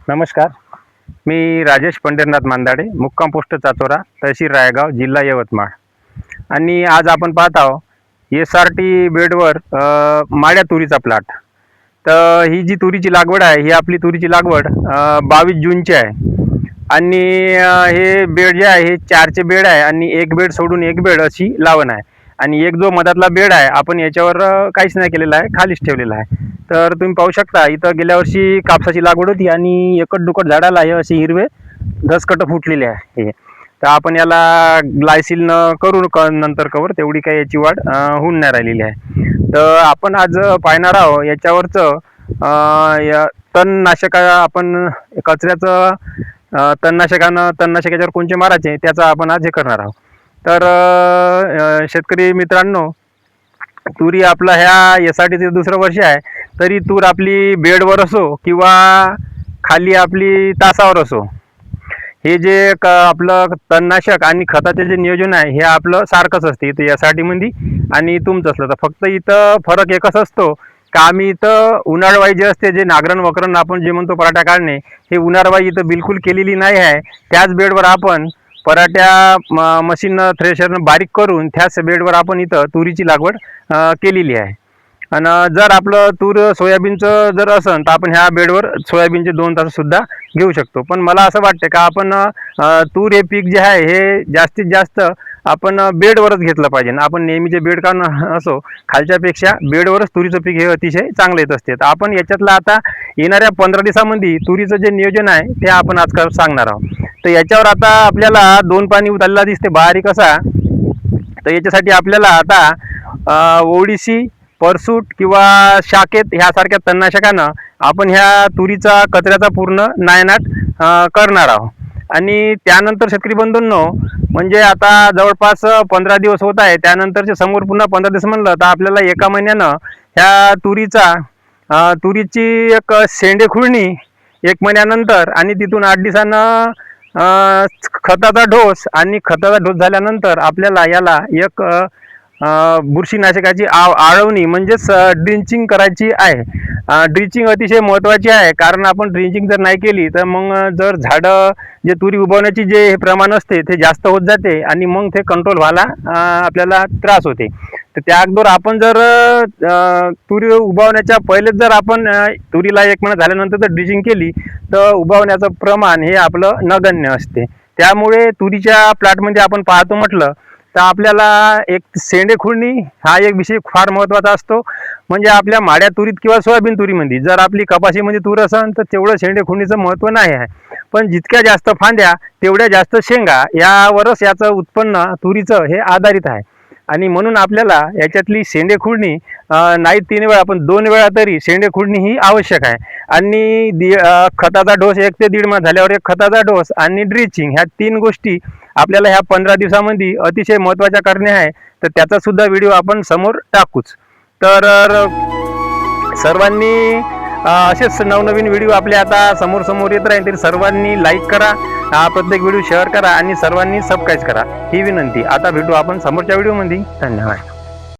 नमस्कार. मी राजेश पंढरनाथ मांदाडे, मुक्काम पोस्ट चाचोरा, तहसील रायगाव, जिल्हा यवतमाळ. आणि आज आपण पाहत आहोत SRT बेडवर माड्या तुरीचा प्लॉट. तर ही जी तुरीची लागवड आहे, ही आपली तुरीची लागवड 22 जूनची आहे. आणि हे बेड जे आहे हे 4चे बेड आहे आणि एक बेड सोडून एक बेड अशी लावण आहे. आणि एक जो मधातला बेड आहे आपण याच्यावर काहीच नाही केलेला आहे, खालीच ठेवलेला आहे. तर तुम्ही पाहू शकता इथं गेल्या वर्षी कापसाची लागवड होती आणि एकट दुकट झाडाला हे असे हिरवे दसकट फुटलेले आहे. हे तर आपण याला ग्लायसिल न करू नंतर कवर तेवढी काही याची वाढ होऊन नाही राहिलेली आहे. तर आपण आज पाहणार आहोत याच्यावरचं तणनाशक आपण कचऱ्याचं तणनाशक याच्यावर कोणते मारायचे त्याचा आपण आज हे करणार आहोत. तर शेतकरी मित्रांनो, तुरी आपला ह्या SRTचं दुसरं वर्ष आहे, तरी तूर आपली बेडवर असो किंवा खाली आपली तासावर असो, हे जे आपलं तणनाशक आणि खताचे जे नियोजन आहे हे आपलं सारखंच असते इथं SRTमध्ये आणि तुमचं असलं. तर फक्त इथं फरक एकच असतो का आम्ही इथं उन्हाळवाई जे असते, जे नांगरण वकरण आपण जे म्हणतो पराठा काढणे, हे उन्हाळवाई इथं बिलकुल केलेली नाही आहे. त्याच बेडवर आपण पराठ्या मशीन थ्रेशरनं बारीक करून त्याच बेडवर आपण इथं तुरीची लागवड केलेली आहे. आणि जर आपलं तूर सोयाबीनचं जर असेल तर आपण ह्या बेडवर सोयाबीनचे 2 तास सुद्धा घेऊ शकतो. पण मला असं वाटतं का आपण तूर हे पीक जे आहे हे जास्तीत जास्त आपण बेडवरच घेतलं पाहिजे. आपण नेहमीचे बेड काढणं असो खालच्यापेक्षा बेडवरच तुरीचं पीक हे अतिशय चांगलं येत असते. तर आपण याच्यातलं आता येणाऱ्या 15 दिवसामध्ये तुरीचं जे नियोजन आहे ते आपण आजकाल सांगणार आहोत. तर याच्यावर आता आपल्याला 2 पाणी उतारलेला दिसते बारीक असा. तर याच्यासाठी आपल्याला आता ओडिसी, परसूट किंवा शाकेत ह्यासारख्या तणनाशकानं आपण ह्या तुरीचा कचऱ्याचा पूर्ण नायनाट करणार आहोत. आणि त्यानंतर शेतकरी बंधूंनो, म्हणजे आता जवळपास 15 दिवस होत आहे, त्यानंतरचे समोर पुन्हा 15 दिवस म्हणलं तर आपल्याला 1 महिन्यानं ह्या तुरीची एक शेंडे खुडणी 1 महिन्यानंतर आणि तिथून 8 दिवसानं खताचा डोस आणि खताचा डोस झाल्यानंतर आपल्याला याला एक बुरशीनाशकाची आळवणी म्हणजेच ड्रिंचिंग करायची आहे. ड्रिंचिंग अतिशय महत्त्वाची आहे, कारण आपण ड्रिंचिंग जर नाही केली तर मग जर झाडं जे तुरी उगवण्याची जे प्रमाण असते ते जास्त होत जाते आणि मग ते कंट्रोल व्हायला आपल्याला त्रास होते. तर त्या अगोदर आपण जर तुरी उगवण्याच्या पहिलेच जर आपण तुरीला 1 महिना झाल्यानंतर जर ड्रिंचिंग केली तर उगवण्याचं प्रमाण हे आपलं नगण्य असते. त्यामुळे तुरीच्या प्लॉटमध्ये आपण पाहतो म्हटलं तर आपल्याला एक शेंडे खुडणी हा एक विषय फार महत्त्वाचा असतो. म्हणजे आपल्या माड्या तुरीत किंवा सोयाबीन तुरीमध्ये जर आपली कपाशीमध्ये तूर असेल तर तेवढं शेंडे खुडणीचं महत्त्व नाही आहे. पण जितक्या जास्त फांद्या तेवढ्या जास्त शेंगा, यावरच याचं उत्पन्न तुरीचं हे आधारित आहे. आणि म्हणून आपल्याला याच्यातली शेंडे खुडणी नाही 3 वेळा पण 2 वेळा तरी शेंडे खुडणी ही आवश्यक आहे. आणि खताचा डोस 1 ते 1.5 महिना झाल्यावर एक खताचा डोस आणि ड्रिंचिंग ह्या 3 गोष्टी आपल्याला ह्या 15 दिवसामध्ये अतिशय महत्त्वाच्या करणे आहे. तर त्याचा सुद्धा व्हिडिओ आपण समोर टाकूच. तर सर्वांनी असेच नवनवीन व्हिडिओ आपले आता समोर येत राहील, तरी सर्वांनी लाईक करा, प्रत्येक व्हिडिओ शेअर करा आणि सर्वांनी सबस्क्राईब करा ही विनंती. आता भेटू आपण समोरच्या व्हिडिओमध्ये. धन्यवाद.